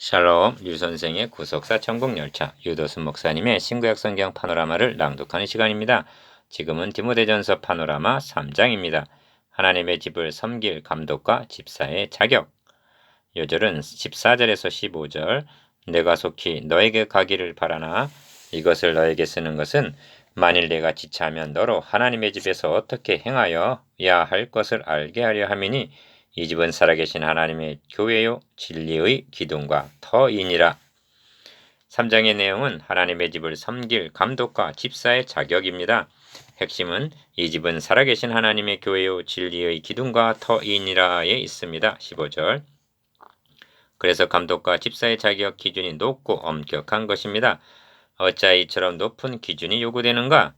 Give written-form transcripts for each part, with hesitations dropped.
샬롬 류선생의 구속사 천국열차 유도순 목사님의 신구약 성경 파노라마를 낭독하는 시간입니다. 지금은 디모데전서 파노라마 3장입니다. 하나님의 집을 섬길 감독과 집사의 자격. 요절은 14절에서 15절 내가 속히 너에게 가기를 바라나 이것을 너에게 쓰는 것은 만일 내가 지체하면 너로 하나님의 집에서 어떻게 행하여야 할 것을 알게 하려 함이니 이 집은 살아계신 하나님의 교회요 진리의 기둥과 터이니라. 3장의 내용은 하나님의 집을 섬길 감독과 집사의 자격입니다. 핵심은 이 집은 살아계신 하나님의 교회요 진리의 기둥과 터이니라에 있습니다. 15절 그래서 감독과 집사의 자격 기준이 높고 엄격한 것입니다. 어찌하여 이처럼 높은 기준이 요구되는가?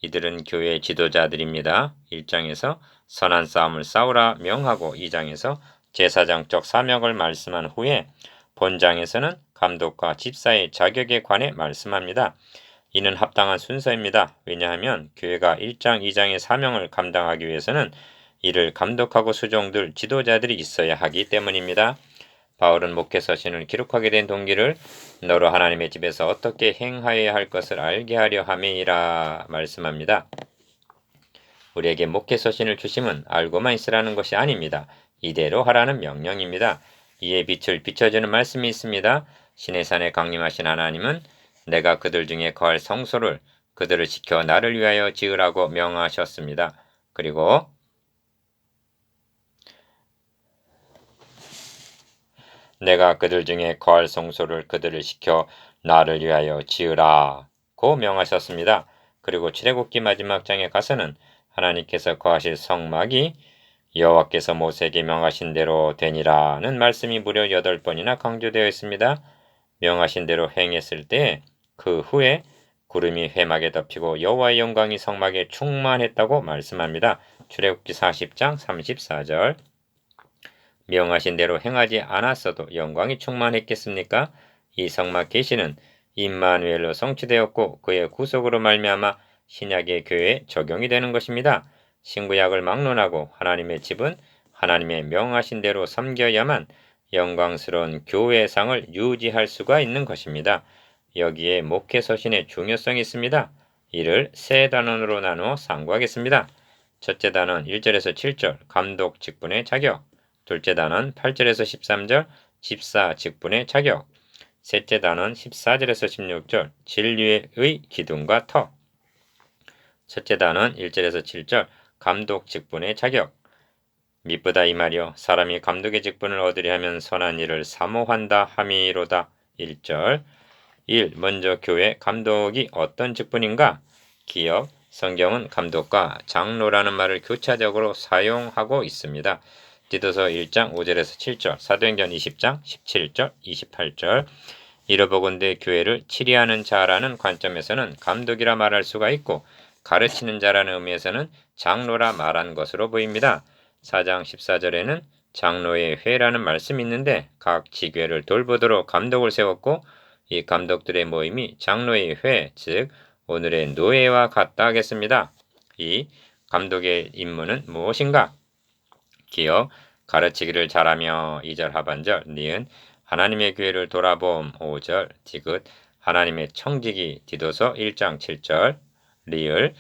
이들은 교회 지도자들입니다. 1장에서 선한 싸움을 싸우라 명하고 2장에서 제사장적 사명을 말씀한 후에 본장에서는 감독과 집사의 자격에 관해 말씀합니다. 이는 합당한 순서입니다. 왜냐하면 교회가 1장, 2장의 사명을 감당하기 위해서는 이를 감독하고 수종들 지도자들이 있어야 하기 때문입니다. 바울은 목회 서신을 기록하게 된 동기를 너로 하나님의 집에서 어떻게 행하여야 할 것을 알게 하려 함이라 말씀합니다. 우리에게 목회 서신을 주심은 알고만 있으라는 것이 아닙니다. 이대로 하라는 명령입니다. 이에 빛을 비춰주는 말씀이 있습니다. 신의 산에 강림하신 하나님은 내가 그들 중에 거할 성소를 그들을 지켜 나를 위하여 지으라고 명하셨습니다. 그리고 내가 그들 중에 거할 성소를 그들을 시켜 나를 위하여 지으라고 명하셨습니다. 그리고 출애굽기 마지막 장에 가서는 하나님께서 거하실 성막이 여호와께서 모세에게 명하신 대로 되니라는 말씀이 무려 8번이나 강조되어 있습니다. 명하신 대로 행했을 때 그 후에 구름이 회막에 덮이고 여호와의 영광이 성막에 충만했다고 말씀합니다. 출애굽기 40장 34절 명하신 대로 행하지 않았어도 영광이 충만했겠습니까? 이 성막 계시는 임마누엘로 성취되었고 그의 구속으로 말미암아 신약의 교회에 적용이 되는 것입니다. 신구약을 막론하고 하나님의 집은 하나님의 명하신 대로 섬겨야만 영광스러운 교회상을 유지할 수가 있는 것입니다. 여기에 목회 서신의 중요성이 있습니다. 이를 세 단원으로 나누어 상고하겠습니다. 첫째 단원 1절에서 7절 감독 직분의 자격, 둘째 단원 8절에서 13절 집사 직분의 자격, 셋째 단원 14절에서 16절 진리의 기둥과 터, 첫째 단원 1절에서 7절 감독 직분의 자격. 미쁘다 이 말이요 사람이 감독의 직분을 얻으려 하면 선한 일을 사모한다 함이로다. 1절 1. 먼저 교회 감독이 어떤 직분인가? 기업, 성경은 감독과 장로라는 말을 교차적으로 사용하고 있습니다. 디도서 1장 5절에서 7절, 사도행전 20장 17절, 28절 이러보건대 교회를 치리하는 자라는 관점에서는 감독이라 말할 수가 있고 가르치는 자라는 의미에서는 장로라 말한 것으로 보입니다. 4장 14절에는 장로의 회라는 말씀이 있는데 각 지교회를 돌보도록 감독을 세웠고 이 감독들의 모임이 장로의 회, 즉 오늘의 노예와 같다 하겠습니다. 이 감독의 임무는 무엇인가? 기업, 가르치기를 잘하며 2절 하반절, 니은 하나님의 교회를 돌아봄 5절, 디귿 하나님의 청지기 디도서 1장 7절, 리을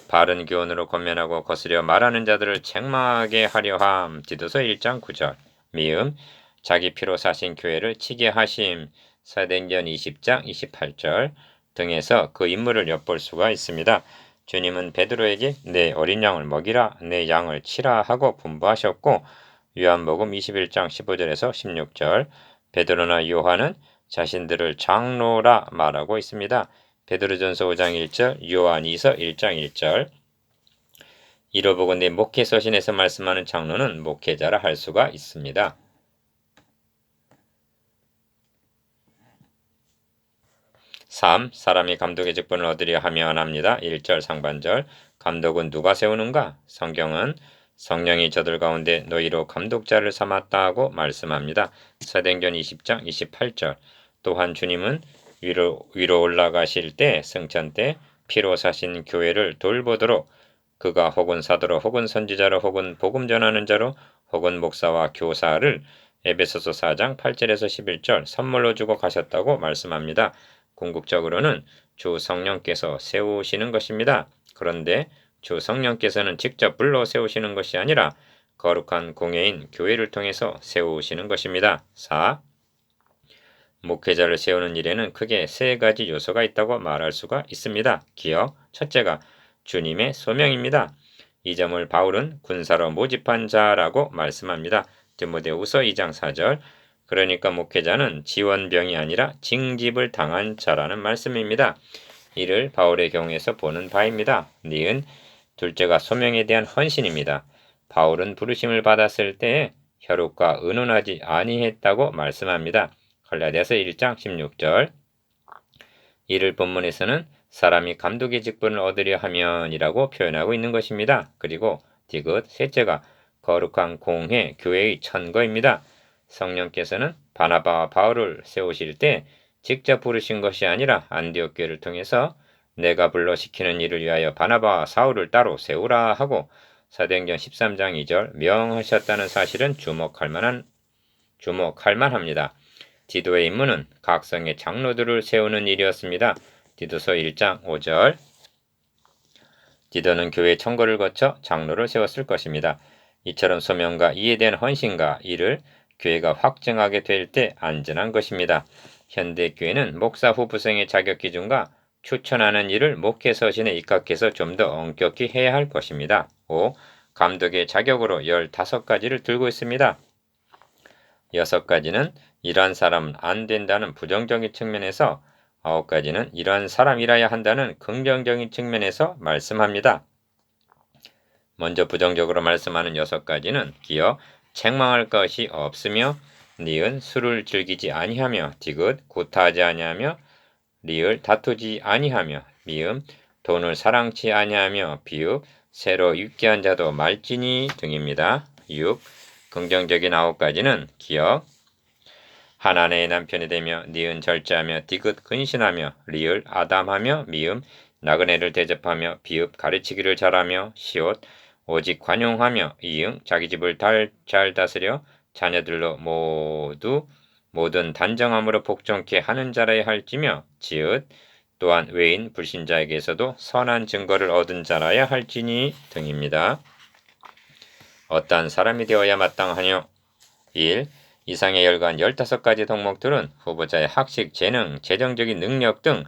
바른 교훈으로 권면하고 거스려 말하는 자들을 책망하게 하려함 디도서 1장 9절, 미음 자기 피로 사신 교회를 치게 하심 사도행전 20장 28절 등에서 그 인물을 엿볼 수가 있습니다. 주님은 베드로에게 내 어린 양을 먹이라 내 양을 치라 하고 분부하셨고 요한복음 21장 15절에서 16절 베드로나 요한은 자신들을 장로라 말하고 있습니다. 베드로전서 5장 1절 요한이서 1장 1절 이로보건대 목회 서신에서 말씀하는 장로는 목회자라 할 수가 있습니다. 3. 사람이 감독의 직분을 얻으려 하면 합니다. 1절 상반절 감독은 누가 세우는가? 성경은 성령이 저들 가운데 너희로 감독자를 삼았다 고 말씀합니다. 사도행전 20장 28절 또한 주님은 위로 올라가실 때 승천 때 피로 사신 교회를 돌보도록 그가 혹은 사도로 혹은 선지자로 혹은 복음 전하는 자로 혹은 목사와 교사를 에베소서 4장 8절에서 11절 선물로 주고 가셨다고 말씀합니다. 궁극적으로는 주 성령께서 세우시는 것입니다. 그런데 주 성령께서는 직접 불러 세우시는 것이 아니라 거룩한 공예인 교회를 통해서 세우시는 것입니다. 4. 목회자를 세우는 일에는 크게 세 가지 요소가 있다고 말할 수가 있습니다. 기억, 첫째가 주님의 소명입니다. 이 점을 바울은 군사로 모집한 자라고 말씀합니다. 디모데후서 2장 4절. 그러니까 목회자는 지원병이 아니라 징집을 당한 자라는 말씀입니다. 이를 바울의 경우에서 보는 바입니다. 니은 둘째가 소명에 대한 헌신입니다. 바울은 부르심을 받았을 때에 혈육과 의논하지 아니했다고 말씀합니다. 갈라디아서 1장 16절. 이를 본문에서는 사람이 감독의 직분을 얻으려 하면이라고 표현하고 있는 것입니다. 그리고 디귿 셋째가 거룩한 공회 교회의 천거입니다. 성령께서는 바나바와 바울을 세우실 때 직접 부르신 것이 아니라 안디옥 교회를 통해서 내가 불러 시키는 일을 위하여 바나바와 사울을 따로 세우라 하고 사도행전 13장 2절 명하셨다는 사실은 주목할 만합니다. 디도의 임무는 각 성의 장로들을 세우는 일이었습니다. 디도서 1장 5절. 디도는 교회 청거를 거쳐 장로를 세웠을 것입니다. 이처럼 소명과 이에 대한 헌신과 이를 교회가 확증하게 될 때 안전한 것입니다. 현대 교회는 목사 후보생의 자격 기준과 추천하는 일을 목회 서신에 입각해서 좀 더 엄격히 해야 할 것입니다. 5. 감독의 자격으로 15가지를 들고 있습니다. 6가지는 이러한 사람은 안 된다는 부정적인 측면에서 9가지는 이러한 사람이라야 한다는 긍정적인 측면에서 말씀합니다. 먼저 부정적으로 말씀하는 6가지는 기어 책망할 것이 없으며 니은 술을 즐기지 아니하며 디귿 구타하지 아니하며 리을 다투지 아니하며 미음 돈을 사랑치 아니하며 비읍 새로 입기한 자도 말지니 등입니다. 6. 긍정적인 9가지는 기억 한 아내의 남편이 되며 니은 절제하며 디귿 근신하며 리을 아담하며 미음 나그네를 대접하며 비읍 가르치기를 잘하며 시옷 오직 관용하며 이응 자기 집을 잘 다스려 자녀들로 모든 단정함으로 복종케 하는 자라야 할지며 지읒 또한 외인 불신자에게서도 선한 증거를 얻은 자라야 할지니 등입니다. 어떠한 사람이 되어야 마땅하뇨? 1. 이상의 열간 15가지 덕목들은 후보자의 학식, 재능, 재정적인 능력 등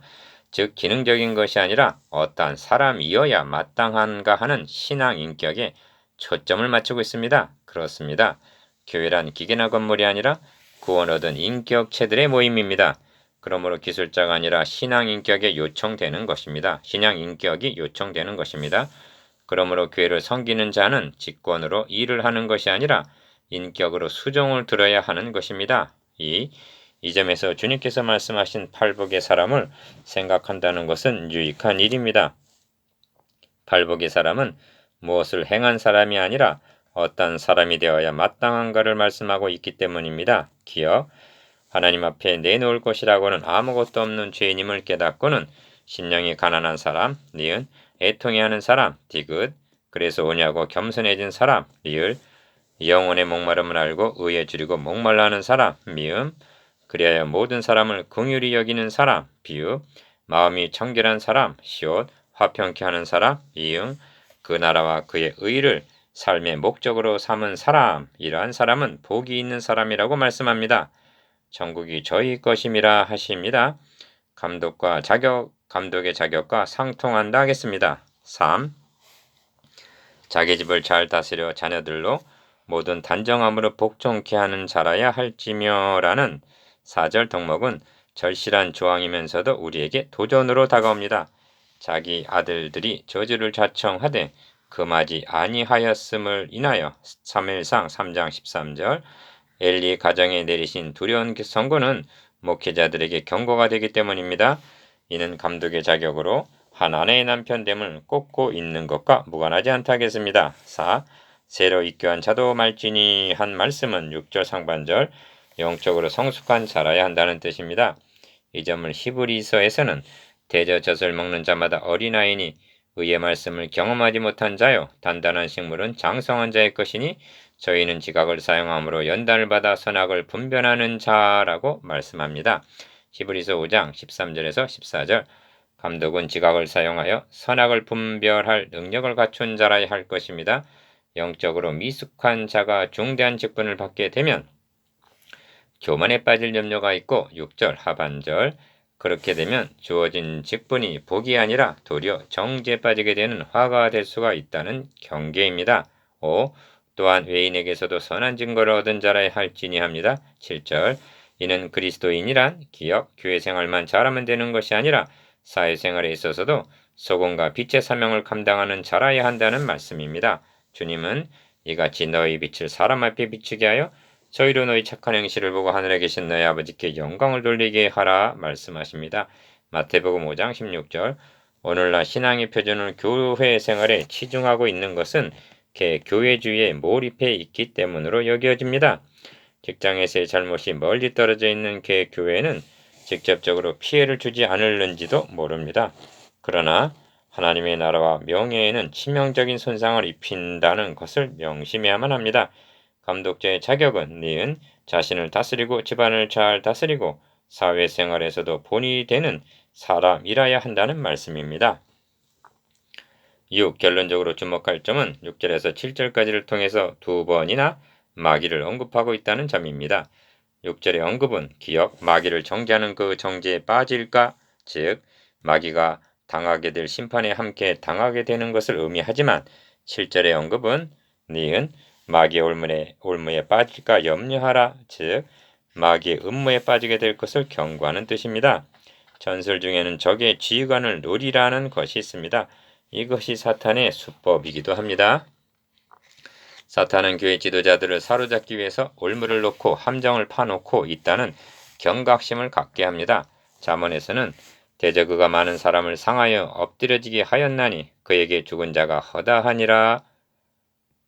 즉 기능적인 것이 아니라 어떠한 사람이어야 마땅한가 하는 신앙 인격에 초점을 맞추고 있습니다. 그렇습니다. 교회란 기계나 건물이 아니라 구원 얻은 인격체들의 모임입니다. 그러므로 기술자가 아니라 신앙 인격이 요청되는 것입니다. 신앙 인격이 요청되는 것입니다. 그러므로 교회를 섬기는 자는 직권으로 일을 하는 것이 아니라 인격으로 수종을 들어야 하는 것입니다. 이 점에서 주님께서 말씀하신 팔복의 사람을 생각한다는 것은 유익한 일입니다. 팔복의 사람은 무엇을 행한 사람이 아니라 어떤 사람이 되어야 마땅한가를 말씀하고 있기 때문입니다. 기억 하나님 앞에 내놓을 것이라고는 아무것도 없는 죄인임을 깨닫고는 심령이 가난한 사람, 니은 애통해하는 사람, 디귿 그래서 오냐고 겸손해진 사람, 리을 영혼의 목마름을 알고 의에 줄이고 목말라 하는 사람, 미음 그리하여 모든 사람을 긍휼히 여기는 사람, 비읍 마음이 청결한 사람, 시옷 화평케 하는 사람, 이응 그 나라와 그의 의를 삶의 목적으로 삼은 사람, 이러한 사람은 복이 있는 사람이라고 말씀합니다. 천국이 저희 것임이라 하십니다. 감독의 자격과 상통한다 하겠습니다. 3. 자기 집을 잘 다스려 자녀들로 모든 단정함으로 복종케 하는 자라야 할지며 라는 4절 덕목은 절실한 조항이면서도 우리에게 도전으로 다가옵니다. 자기 아들들이 저주를 자청하되 금하지 아니하였음을 인하여 사무엘상 3장 13절 엘리 가정에 내리신 두려운 선고는 목회자들에게 경고가 되기 때문입니다. 이는 감독의 자격으로 한 아내의 남편됨을 꼽고 있는 것과 무관하지 않다 하겠습니다. 4. 새로 입교한 자도 말지니 한 말씀은 6절 상반절 영적으로 성숙한 자라야 한다는 뜻입니다. 이 점을 히브리서에서는 대저젖을 먹는 자마다 어린아이니 의의 말씀을 경험하지 못한 자요 단단한 식물은 장성한 자의 것이니 저희는 지각을 사용함으로 연단을 받아 선악을 분별하는 자라고 말씀합니다. 히브리서 5장 13절에서 14절 감독은 지각을 사용하여 선악을 분별할 능력을 갖춘 자라야 할 것입니다. 영적으로 미숙한 자가 중대한 직분을 받게 되면 교만에 빠질 염려가 있고 6절 하반절 그렇게 되면 주어진 직분이 복이 아니라 도리어 정죄에 빠지게 되는 화가 될 수가 있다는 경계입니다. 5. 또한 외인에게서도 선한 증거를 얻은 자라야 할지니 합니다. 7절 이는 그리스도인이란 기업, 교회 생활만 잘하면 되는 것이 아니라 사회생활에 있어서도 소금과 빛의 사명을 감당하는 자라야 한다는 말씀입니다. 주님은 이같이 너희 빛을 사람 앞에 비추게 하여 저희로 너희 착한 행실을 보고 하늘에 계신 너희 아버지께 영광을 돌리게 하라 말씀하십니다. 마태복음 5장 16절 오늘날 신앙의 표준은 교회 생활에 치중하고 있는 것은 교회주의에 몰입해 있기 때문으로 여겨집니다. 직장에서의 잘못이 멀리 떨어져 있는 교회는 직접적으로 피해를 주지 않을는지도 모릅니다. 그러나 하나님의 나라와 명예에는 치명적인 손상을 입힌다는 것을 명심해야만 합니다. 감독자의 자격은 니은 자신을 다스리고 집안을 잘 다스리고 사회생활에서도 본이 되는 사람이라야 한다는 말씀입니다. 6. 결론적으로 주목할 점은 6절에서 7절까지를 통해서 두 번이나 마귀를 언급하고 있다는 점입니다. 6절의 언급은 기억, 마귀를 정죄하는 그 정죄에 빠질까, 즉 마귀가 당하게 될 심판에 함께 당하게 되는 것을 의미하지만 7절의 언급은 니은 마귀의 올무에 빠질까 염려하라, 즉 마귀의 음모에 빠지게 될 것을 경고하는 뜻입니다. 전설 중에는 적의 지휘관을 노리라는 것이 있습니다. 이것이 사탄의 수법이기도 합니다. 사탄은 교회 지도자들을 사로잡기 위해서 올무를 놓고 함정을 파놓고 있다는 경각심을 갖게 합니다. 잠언에서는 대저 그가 많은 사람을 상하여 엎드려지게 하였나니 그에게 죽은 자가 허다하니라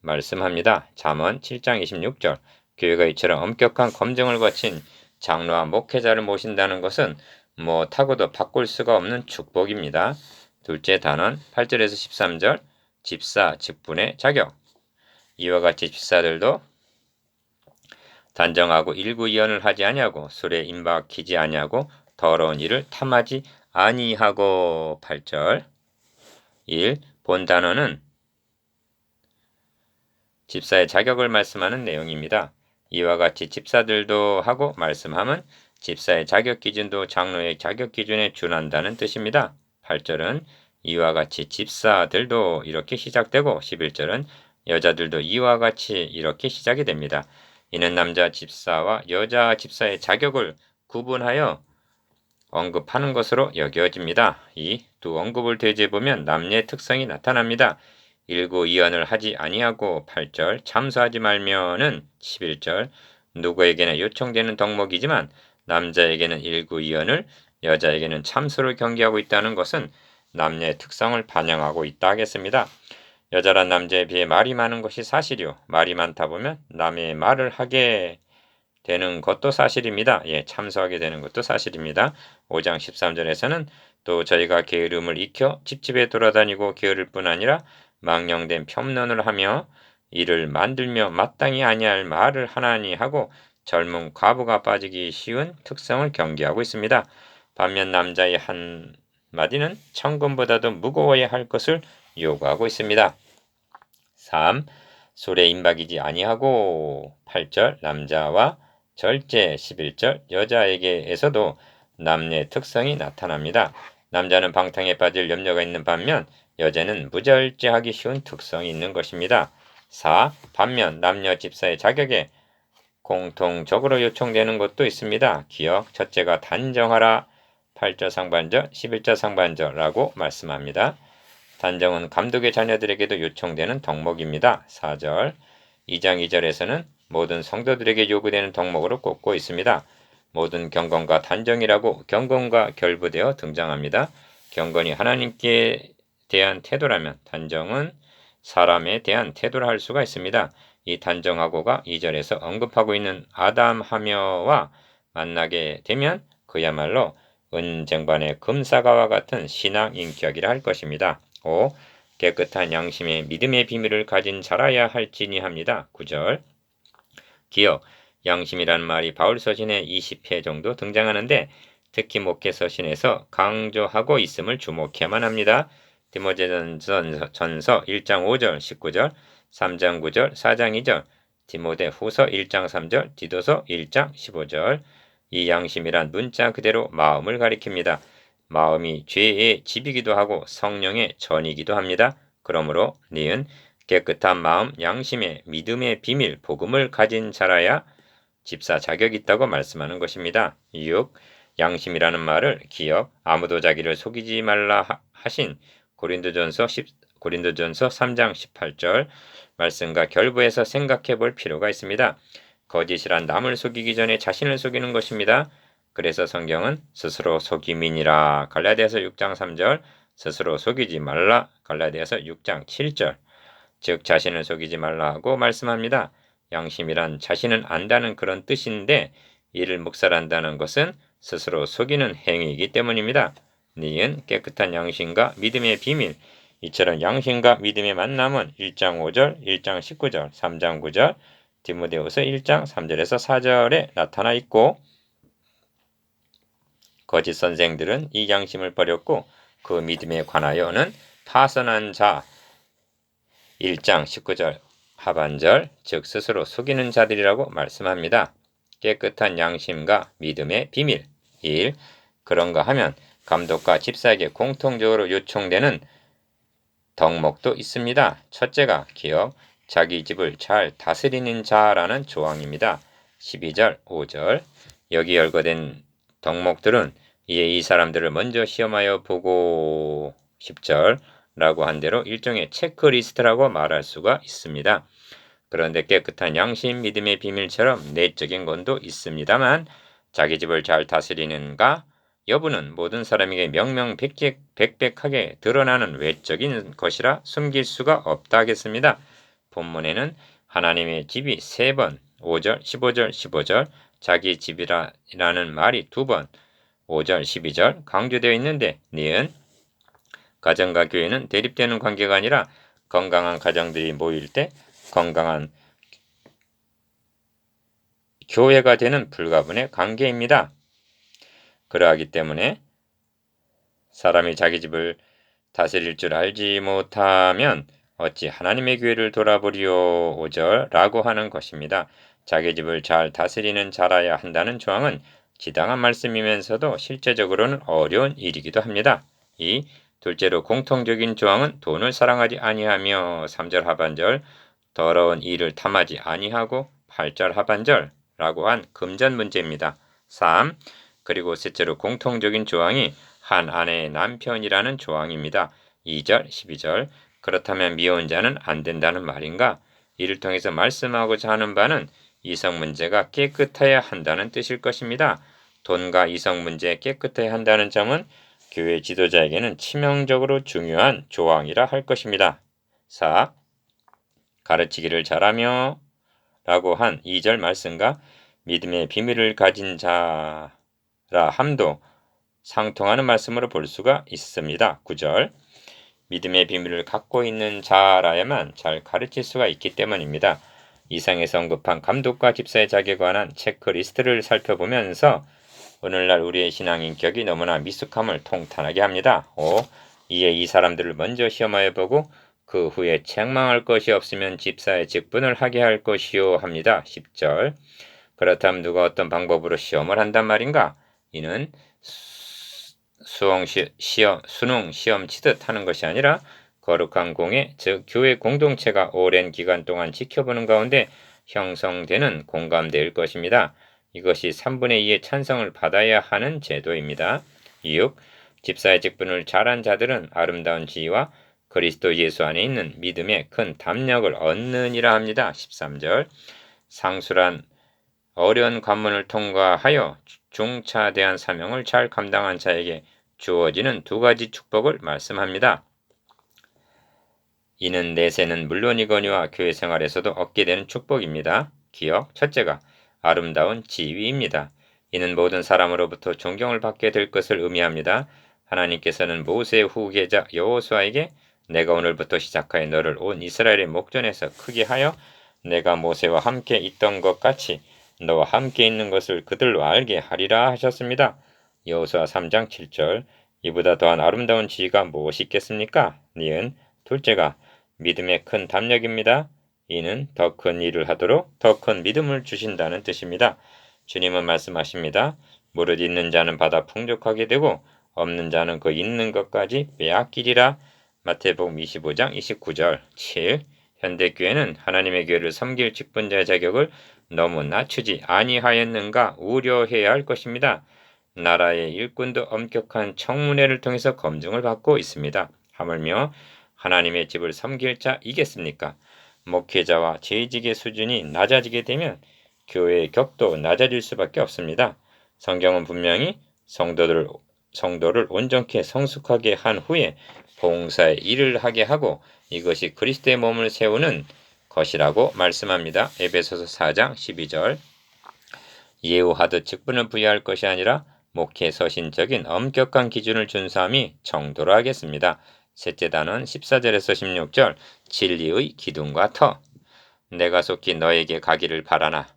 말씀합니다. 잠언 7장 26절 교회가 이처럼 엄격한 검증을 거친 장로와 목회자를 모신다는 것은 못하고도 바꿀 수가 없는 축복입니다. 둘째 단원 8절에서 13절 집사 직분의 자격 이와 같이 집사들도 단정하고 일구이연을 하지 아니하고 술에 임박히지 아니하고 더러운 일을 탐하지 아니하고 8절 1. 본 단어는 집사의 자격을 말씀하는 내용입니다. 이와 같이 집사들도 하고 말씀함은 집사의 자격 기준도 장로의 자격 기준에 준한다는 뜻입니다. 8절은 이와 같이 집사들도 이렇게 시작되고 11절은 여자들도 이와 같이 이렇게 시작이 됩니다. 이는 남자 집사와 여자 집사의 자격을 구분하여 언급하는 것으로 여겨집니다. 이 두 언급을 대조해보면 남녀의 특성이 나타납니다. 일구이연을 하지 아니하고 8절 참수하지 말면은 11절 누구에게나 요청되는 덕목이지만 남자에게는 일구이연을 여자에게는 참수를 경계하고 있다는 것은 남녀의 특성을 반영하고 있다 하겠습니다. 여자란 남자에 비해 말이 많은 것이 사실이요 말이 많다 보면 남의 말을 하게 되는 것도 사실입니다. 참수하게 되는 것도 사실입니다. 5장 13절에서는 또 저희가 게으름을 익혀 집집에 돌아다니고 게으를 뿐 아니라 망령된 편론을 하며 이를 만들며 마땅히 아니할 말을 하나니 하고 젊은 과부가 빠지기 쉬운 특성을 경계하고 있습니다. 반면 남자의 한마디는 천금보다도 무거워야 할 것을 요구하고 있습니다. 3. 술에 임박이지 아니하고 8절 남자와 절제 11절 여자에게에서도 남녀의 특성이 나타납니다. 남자는 방탕에 빠질 염려가 있는 반면 여자는 무절제하기 쉬운 특성이 있는 것입니다. 4. 반면 남녀 집사의 자격에 공통적으로 요청되는 것도 있습니다. 기억 첫째가 단정하라 8절 상반절 11절 상반절라고 말씀합니다. 단정은 감독의 자녀들에게도 요청되는 덕목입니다. 4절 2장 2절에서는 모든 성도들에게 요구되는 덕목으로 꼽고 있습니다. 모든 경건과 단정이라고 경건과 결부되어 등장합니다. 경건이 하나님께 대한 태도라면 단정은 사람에 대한 태도라 할 수가 있습니다. 이 단정하고가 2절에서 언급하고 있는 아담하며와 만나게 되면 그야말로 은쟁반의 금사과와 같은 신앙 인격이라 할 것입니다. 5. 깨끗한 양심의 믿음의 비밀을 가진 자라야 할지니 합니다. 9절. 기억, 양심이란 말이 바울 서신에 20회 정도 등장하는데 특히 목회 서신에서 강조하고 있음을 주목해야만 합니다. 디모데전서 1장 5절 19절, 3장 9절, 4장 2절, 디모데 후서 1장 3절, 디도서 1장 15절. 이 양심이란 문자 그대로 마음을 가리킵니다. 마음이 죄의 집이기도 하고 성령의 전이기도 합니다. 그러므로 니은 깨끗한 마음, 양심의 믿음의 비밀, 복음을 가진 자라야 집사 자격이 있다고 말씀하는 것입니다. 6. 양심이라는 말을 기억, 아무도 자기를 속이지 말라 하신 고린도전서 3장 18절 말씀과 결부해서 생각해 볼 필요가 있습니다. 거짓이란 남을 속이기 전에 자신을 속이는 것입니다. 그래서 성경은 스스로 속임이니라 갈라디아서 6장 3절, 스스로 속이지 말라 갈라디아서 6장 7절, 즉 자신을 속이지 말라고 말씀합니다. 양심이란 자신은 안다는 그런 뜻인데 이를 묵살한다는 것은 스스로 속이는 행위이기 때문입니다. 니은 깨끗한 양심과 믿음의 비밀, 이처럼 양심과 믿음의 만남은 1장 5절, 1장 19절, 3장 9절, 디모데후서 1장 3절에서 4절에 나타나 있고 거짓 선생들은 이 양심을 버렸고 그 믿음에 관하여는 파선한 자 1장 19절 하반절, 즉 스스로 속이는 자들이라고 말씀합니다. 깨끗한 양심과 믿음의 비밀 1. 그런가 하면 감독과 집사에게 공통적으로 요청되는 덕목도 있습니다. 첫째가 기억, 자기 집을 잘 다스리는 자라는 조항입니다. 12절, 5절. 여기 열거된 덕목들은 이에 이 사람들을 먼저 시험하여 보고 10절 라고 한 대로 일종의 체크리스트라고 말할 수가 있습니다. 그런데 깨끗한 양심, 믿음의 비밀처럼 내적인 건도 있습니다만 자기 집을 잘 다스리는가 여부는 모든 사람에게 명명백백하게 드러나는 외적인 것이라 숨길 수가 없다 하겠습니다. 본문에는 하나님의 집이 3번, 5절, 15절, 15절, 자기 집이라는 말이 2번, 5절, 12절 강조되어 있는데 니은 가정과 교회는 대립되는 관계가 아니라 건강한 가정들이 모일 때 건강한 교회가 되는 불가분의 관계입니다. 그러하기 때문에 사람이 자기 집을 다스릴 줄 알지 못하면 어찌 하나님의 교회를 돌아보리요 5절 라고 하는 것입니다. 자기 집을 잘 다스리는 자라야 한다는 조항은 지당한 말씀이면서도 실제적으로는 어려운 일이기도 합니다. 이 둘째로 공통적인 조항은 돈을 사랑하지 아니하며 3절 하반절 더러운 일을 탐하지 아니하고 8절 하반절라고 한 금전 문제입니다. 3. 그리고 셋째로 공통적인 조항이 한 아내의 남편이라는 조항입니다. 2절 12절 그렇다면 미혼자는 안 된다는 말인가? 이를 통해서 말씀하고자 하는 바는 이성 문제가 깨끗해야 한다는 뜻일 것입니다. 돈과 이성 문제 깨끗해야 한다는 점은 교회 지도자에게는 치명적으로 중요한 조항이라 할 것입니다. 4. 가르치기를 잘하며 라고 한 2절 말씀과 믿음의 비밀을 가진 자라 함도 상통하는 말씀으로 볼 수가 있습니다. 9절 믿음의 비밀을 갖고 있는 자라야만 잘 가르칠 수가 있기 때문입니다. 이상에서 언급한 감독과 집사의 자격에 관한 체크리스트를 살펴보면서 오늘날 우리의 신앙 인격이 너무나 미숙함을 통탄하게 합니다. 5. 이에 이 사람들을 먼저 시험하여 보고 그 후에 책망할 것이 없으면 집사의 직분을 하게 할 것이요 합니다. 10절 그렇다면 누가 어떤 방법으로 시험을 한단 말인가? 이는 수능 시험 치듯 하는 것이 아니라 거룩한 공예, 즉 교회 공동체가 오랜 기간 동안 지켜보는 가운데 형성되는 공감대일 것입니다. 이것이 3분의 2의 찬성을 받아야 하는 제도입니다. 6. 집사의 직분을 잘한 자들은 아름다운 지위와 그리스도 예수 안에 있는 믿음의 큰 담력을 얻느니라 합니다. 13절 상술한 어려운 관문을 통과하여 중차대한 사명을 잘 감당한 자에게 주어지는 2가지 축복을 말씀합니다. 이는 내세는 물론이거니와 교회 생활에서도 얻게 되는 축복입니다. 기억, 첫째가 아름다운 지위입니다. 이는 모든 사람으로부터 존경을 받게 될 것을 의미합니다. 하나님께서는 모세의 후계자 여호수아에게 내가 오늘부터 시작하여 너를 온 이스라엘의 목전에서 크게 하여 내가 모세와 함께 있던 것 같이 너와 함께 있는 것을 그들로 알게 하리라 하셨습니다. 여호수아 3장 7절. 이보다 더한 아름다운 지위가 무엇이 있겠습니까? 니은 둘째가 믿음의 큰 담력입니다. 이는 더 큰 일을 하도록 더 큰 믿음을 주신다는 뜻입니다. 주님은 말씀하십니다. 무릇 있는 자는 받아 풍족하게 되고 없는 자는 그 있는 것까지 빼앗기리라. 마태복음 25장 29절. 7. 현대교회는 하나님의 교회를 섬길 직분자의 자격을 너무 낮추지 아니하였는가 우려해야 할 것입니다. 나라의 일꾼도 엄격한 청문회를 통해서 검증을 받고 있습니다. 하물며 하나님의 집을 섬길 자이겠습니까? 목회자와 재직의 수준이 낮아지게 되면 교회의 격도 낮아질 수밖에 없습니다. 성경은 분명히 성도를 온전케 성숙하게 한 후에 봉사의 일을 하게 하고 이것이 그리스도의 몸을 세우는 것이라고 말씀합니다. 에베소서 4장 12절. 예우하듯 직분을 부여할 것이 아니라 목회 서신적인 엄격한 기준을 준수함이 정도로 하겠습니다. 셋째 단원 14절에서 16절. 진리의 기둥과 터. 내가 속히 너에게 가기를 바라나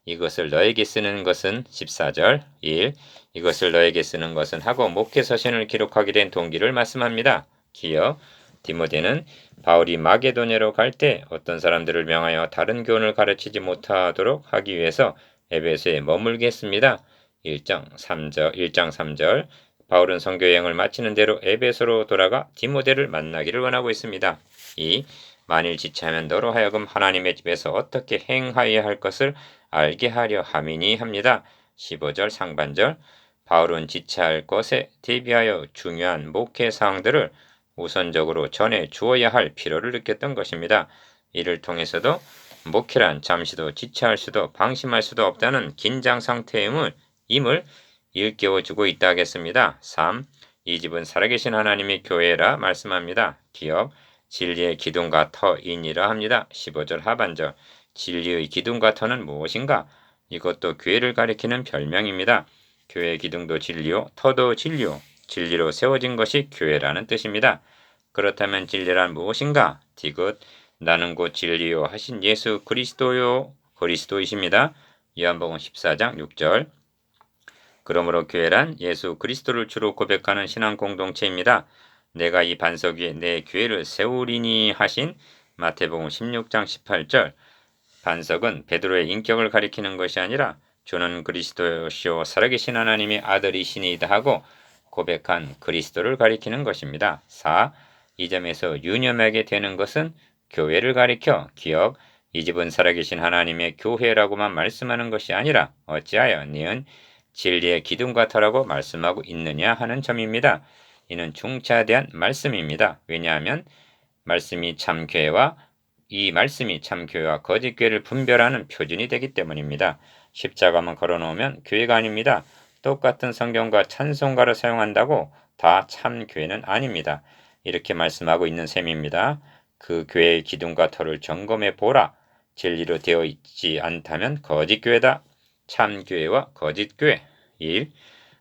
이것을 너에게 쓰는 것은 14절 1. 이것을 너에게 쓰는 것은 하고 목회 서신을 기록하게 된 동기를 말씀합니다. 기억 디모데는 바울이 마게도냐로 갈 때 어떤 사람들을 명하여 다른 교훈을 가르치지 못하도록 하기 위해서 에베소에 머물게 했습니다. 1장 3절 바울은 선교 여행을 마치는 대로 에베소로 돌아가 디모데를 만나기를 원하고 있습니다. 2. 만일 지체하면 너로 하여금 하나님의 집에서 어떻게 행하여야 할 것을 알게 하려 함이니 합니다. 15절 상반절. 바울은 지체할 것에 대비하여 중요한 목회 사항들을 우선적으로 전해 주어야 할 필요를 느꼈던 것입니다. 이를 통해서도 목회란 잠시도 지체할 수도 방심할 수도 없다는 긴장 상태임을 일깨워주고 있다 하겠습니다. 3. 이 집은 살아계신 하나님의 교회라 말씀합니다. 기억 진리의 기둥과 터이니라 합니다. 15절 하반절. 진리의 기둥과 터는 무엇인가? 이것도 교회를 가리키는 별명입니다. 교회의 기둥도 진리요, 터도 진리요. 진리로 세워진 것이 교회라는 뜻입니다. 그렇다면 진리란 무엇인가? 디귿 나는 곧 진리요 하신 예수 그리스도이십니다. 요한복음 14장 6절. 그러므로 교회란 예수 그리스도를 주로 고백하는 신앙 공동체입니다. 내가 이 반석 위에 내 교회를 세우리니 하신 마태복음 16장 18절. 반석은 베드로의 인격을 가리키는 것이 아니라 주는 그리스도시요 살아계신 하나님의 아들이시니이다 하고 고백한 그리스도를 가리키는 것입니다. 4. 이 점에서 유념하게 되는 것은 교회를 가리켜 기억 이 집은 살아계신 하나님의 교회라고만 말씀하는 것이 아니라 어찌하여 니은 진리의 기둥과 터라고 말씀하고 있느냐 하는 점입니다. 이는 중차대한 말씀입니다. 왜냐하면 이 말씀이 참 교회와 거짓 교회를 분별하는 표준이 되기 때문입니다. 십자가만 걸어놓으면 교회가 아닙니다. 똑같은 성경과 찬송가를 사용한다고 다 참 교회는 아닙니다. 이렇게 말씀하고 있는 셈입니다. 그 교회의 기둥과 터를 점검해 보라. 진리로 되어 있지 않다면 거짓 교회다. 참 교회와 거짓 교회. 1.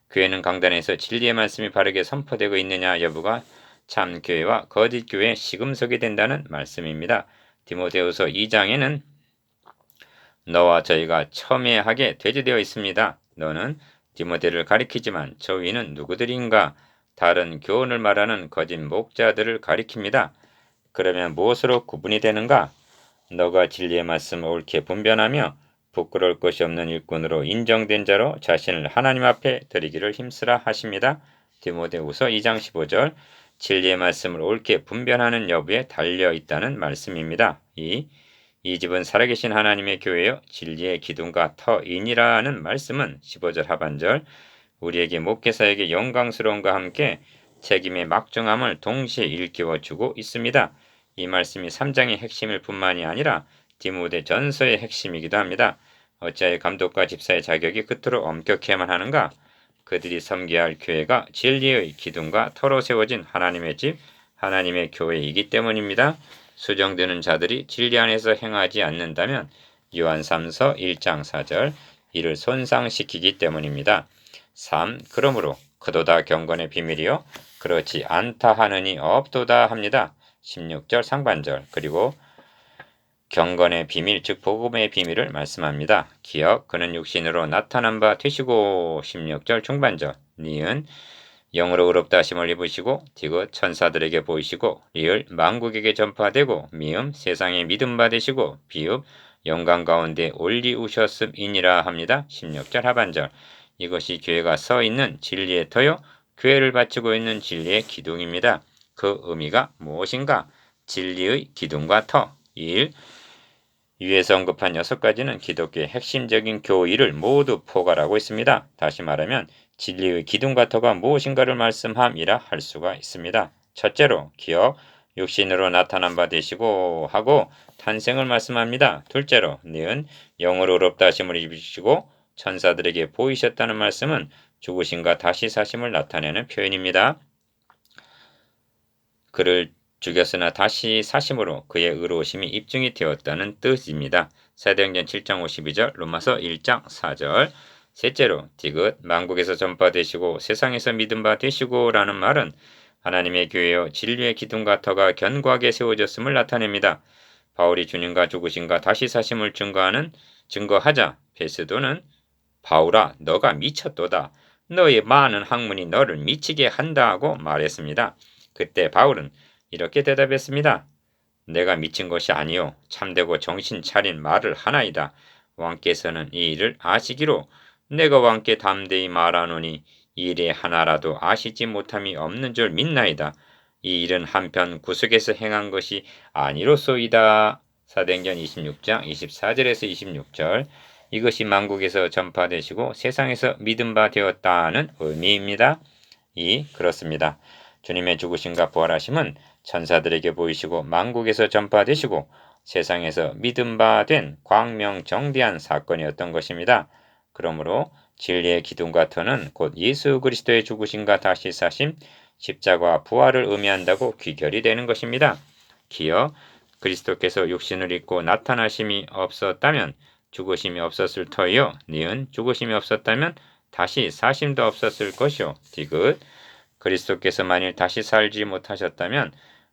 교회는 강단에서 진리의 말씀이 바르게 선포되고 있느냐 여부가 참 교회와 거짓 교회의 시금석이 된다는 말씀입니다. 디모데후서 2장에는 너와 저희가 첨예하게 대조되어 있습니다. 너는 디모데를 가리키지만 저 위는 누구들인가? 다른 교훈을 말하는 거짓 목자들을 가리킵니다. 그러면 무엇으로 구분이 되는가? 너가 진리의 말씀을 옳게 분별하며 부끄러울 것이 없는 일꾼으로 인정된 자로 자신을 하나님 앞에 드리기를 힘쓰라 하십니다. 디모데후서 2장 15절. 진리의 말씀을 옳게 분별하는 여부에 달려 있다는 말씀입니다. 이 집은 살아계신 하나님의 교회요 진리의 기둥과 터이니라는 말씀은 15절 하반절 우리에게 목회사에게 영광스러움과 함께 책임의 막중함을 동시에 일깨워주고 있습니다. 이 말씀이 3장의 핵심일 뿐만이 아니라 디모데 전서의 핵심이기도 합니다. 어찌하여 감독과 집사의 자격이 그토록 엄격해야만 하는가? 그들이 섬겨야 할 교회가 진리의 기둥과 터로 세워진 하나님의 집, 하나님의 교회이기 때문입니다. 수정되는 자들이 진리 안에서 행하지 않는다면 요한 3서 1장 4절 이를 손상시키기 때문입니다. 3. 그러므로 그도다 경건의 비밀이요 그렇지 않다 하느니 없도다 합니다. 16절 상반절, 그리고 경건의 비밀, 즉 복음의 비밀을 말씀합니다. 기억, 그는 육신으로 나타난 바 되시고 16절 중반절, 니은 영으로 의롭다 하심을 입으시고, 디귿 천사들에게 보이시고, 리을 만국에게 전파되고, 미음 세상에 믿음 받으시고, 비읍 영광 가운데 올리우셨음이니라 합니다. 16절 하반절, 이것이 교회가 서 있는 진리의 터요, 교회를 바치고 있는 진리의 기둥입니다. 그 의미가 무엇인가? 진리의 기둥과 터. 1. 위에서 언급한 6가지는 기독교의 핵심적인 교의를 모두 포괄하고 있습니다. 다시 말하면 진리의 기둥과 터가 무엇인가를 말씀함이라 할 수가 있습니다. 첫째로 기억, 육신으로 나타난 바 되시고 하고 탄생을 말씀합니다. 둘째로 니은 영으로 의롭다 하심을 입으시고 천사들에게 보이셨다는 말씀은 죽으심과 다시 사심을 나타내는 표현입니다. 그를 죽였으나 다시 사심으로 그의 의로우심이 입증이 되었다는 뜻입니다. 사도행전 7장 52절, 로마서 1장 4절. 셋째로 디귿 만국에서 전파되시고 세상에서 믿음 바 되시고 라는 말은 하나님의 교회여 진리의 기둥과 터가 견고하게 세워졌음을 나타냅니다. 바울이 주님과 죽으심과 다시 사심을 증거하자 베스도는 바울아 너가 미쳤도다. 너의 많은 학문이 너를 미치게 한다고 말했습니다. 그때 바울은 이렇게 대답했습니다. 내가 미친 것이 아니요 참되고 정신 차린 말을 하나이다. 왕께서는 이 일을 아시기로 내가 왕께 담대히 말하노니 이 일에 하나라도 아시지 못함이 없는 줄 믿나이다. 이 일은 한편 구석에서 행한 것이 아니로소이다. 사도행전 26장 24절에서 26절. 이것이 만국에서 전파되시고 세상에서 믿음 바 되었다는 의미입니다. 그렇습니다. 주님의 죽으심과 부활하심은 천사들에게 보이시고 만국에서 전파되시고 세상에서 믿음 바 된 광명정대한 사건이었던 것입니다. 그러므로 진리의 기둥과 터는 곧 예수 그리스도의 죽으심과 다시 사심, 십자가와 부활을 의미한다고 귀결이 되는 것입니다. 기어 그리스도께서 육신을 입고 나타나심이 없었다면 죽으심이 없었을 터이요 니은 죽으심이 없었다면 다시 사심도 없었을 것이요 디귿 그리스도께서 만일 다시 살지 못하셨다면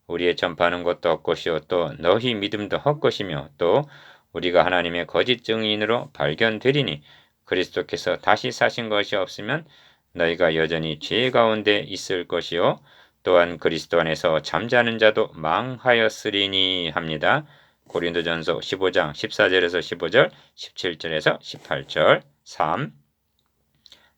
우리의 전파하는 것도 헛것이요 또 너희 믿음도 헛것이며 또 우리가 하나님의 거짓 증인으로 발견되리니 그리스도께서 다시 사신 것이 없으면 너희가 여전히 죄 가운데 있을 것이요 또한 그리스도 안에서 잠자는 자도 망하였으리니 합니다. 고린도전서 15장 14절에서 15절, 17절에서 18절. 3.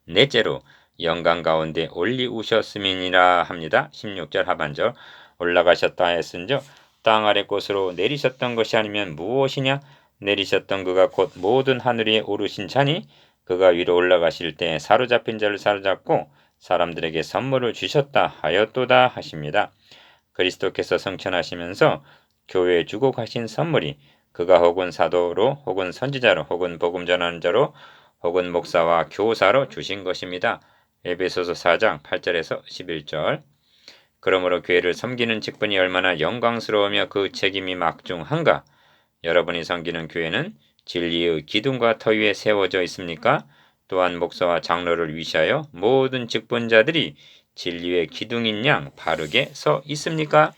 넷째로 영광 가운데 올리우셨음이니라 합니다. 16절 하반절. 올라가셨다 하였은즉 땅 아래 곳으로 내리셨던 것이 아니면 무엇이냐? 내리셨던 그가 곧 모든 하늘 위에 오르신 자니 그가 위로 올라가실 때 사로잡힌 자를 사로잡고 사람들에게 선물을 주셨다 하였도다 하십니다. 그리스도께서 성천하시면서 교회에 주고 가신 선물이 그가 혹은 사도로 혹은 선지자로 혹은 복음 전하는 자로 혹은 목사와 교사로 주신 것입니다. 에베소서 4장 8절에서 11절. 그러므로 교회를 섬기는 직분이 얼마나 영광스러우며 그 책임이 막중한가? 여러분이 섬기는 교회는 진리의 기둥과 터 위에 세워져 있습니까? 또한 목사와 장로를 위시하여 모든 직분자들이 진리의 기둥인 양 바르게 서 있습니까?